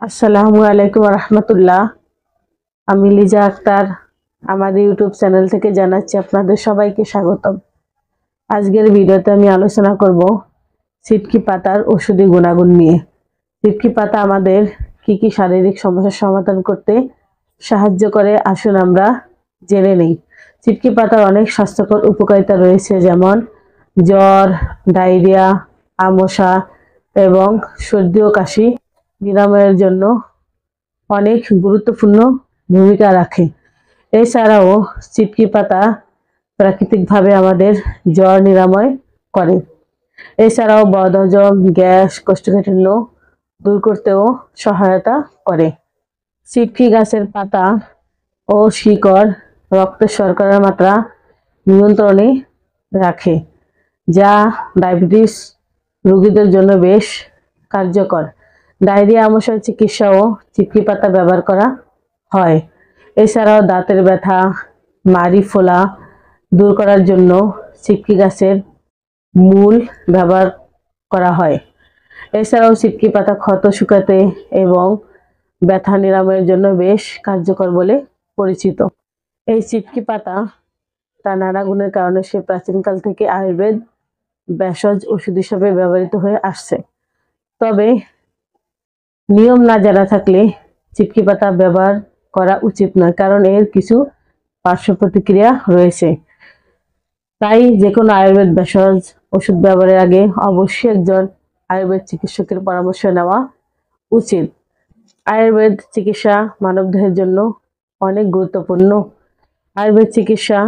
আসসালামু আলাইকুম রহমতুল্লাহ। আমি লিজা আক্তার আমাদের ইউটিউব চ্যানেল থেকে জানাচ্ছি আপনাদের সবাইকে স্বাগতম। আজকের ভিডিওতে আমি আলোচনা করব সিটকি পাতার ঔষধি গুণাগুণ নিয়ে। সিটকি পাতা আমাদের কি শারীরিক সমস্যার সমাধান করতে সাহায্য করে, আসুন আমরা জেনে নেই। সিটকি পাতার অনেক স্বাস্থ্যকর উপকারিতা রয়েছে, যেমন জ্বর, ডায়রিয়া, আমশা এবং সর্দি ও কাশি নিরাময়ের জন্য অনেক গুরুত্বপূর্ণ ভূমিকা রাখে। এছাড়াও সিটকি পাতা প্রাকৃতিকভাবে আমাদের জ্বর নিরাময় করে। এছাড়াও বদহজম, গ্যাস, কোষ্ঠকাঠিন্য দূর করতেও সহায়তা করে। সিটকি গাছের পাতা ও শিকড় রক্তের শর্করার মাত্রা নিয়ন্ত্রণে রাখে, যা ডায়াবেটিস রোগীদের জন্য বেশ কার্যকর। ডায়রিয়া, আমশার চিকিৎসাও সিটকি পাতা ব্যবহার করা হয়। এছাড়াও দাঁতের ব্যথা, মাড়ি ফোলা দূর করার জন্য সিটকি গাছের মূল ব্যবহার করা হয়। এছাড়াও সিটকি পাতা ক্ষত শুকাতে এবং ব্যথা নিরাময়ের জন্য বেশ কার্যকর বলে পরিচিত। এই সিটকি পাতা তার নানা গুণের কারণে সে প্রাচীনকাল থেকে আয়ুর্বেদ ভেষজ ওষুধ হিসেবে ব্যবহৃত হয়ে আসছে। তবে নিয়ম না জানা থাকলে সিটকি পাতা ব্যবহার করা উচিত নয়, কারণ এর কিছু পার্শ্ব প্রতিক্রিয়া রয়েছে। তাই যে কোনো আয়ুর্বেদ ভেষজ ওষুধ ব্যবহারের আগে অবশ্যই একজন আয়ুর্বেদ চিকিৎসকের পরামর্শ নেওয়া উচিত। আয়ুর্বেদ চিকিৎসা মানবদেহের জন্য অনেক গুরুত্বপূর্ণ। আয়ুর্বেদ চিকিৎসা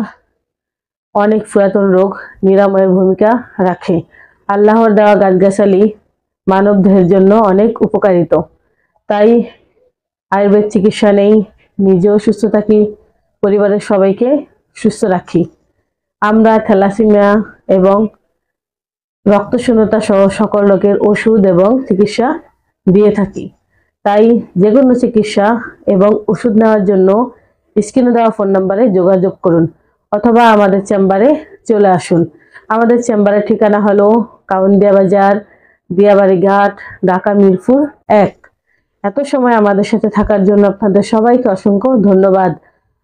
অনেক পুরাতন রোগ নিরাময়ের ভূমিকা রাখে। আল্লাহর দেওয়া গাছগাছালি মানবদেহের জন্য অনেক উপকারিত। তাই আয়ুর্বেদ চিকিৎসা নেই, নিজেও সুস্থ থাকি, পরিবারের সবাইকে সুস্থ রাখি। আমরা থ্যালাসেমিয়া এবং রক্তশূন্যতা সহ সকল রোগের ওষুধ এবং চিকিৎসা দিয়ে থাকি। তাই যে কোনো চিকিৎসা এবং ওষুধ নেওয়ার জন্য স্ক্রিনে দেওয়া ফোন নম্বরে যোগাযোগ করুন অথবা আমাদের চেম্বারে চলে আসুন। আমাদের চেম্বারের ঠিকানা হলো কাউন্দিয়া বাজার, দিয়াবাড়ি ঘাট, ঢাকা মিরপুর 1। এত সময় আমাদের সাথে থাকার জন্য আপনাদের সবাইকে অসংখ্য ধন্যবাদ।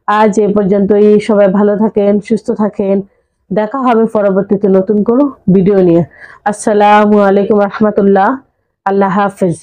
আজ এ পর্যন্তই। সবাই ভালো থাকেন, সুস্থ থাকেন। দেখা হবে পরবর্তীতে নতুন কোনো ভিডিও নিয়ে। আসসালামু আলাইকুম রহমতুল্লাহ। আল্লাহ হাফেজ।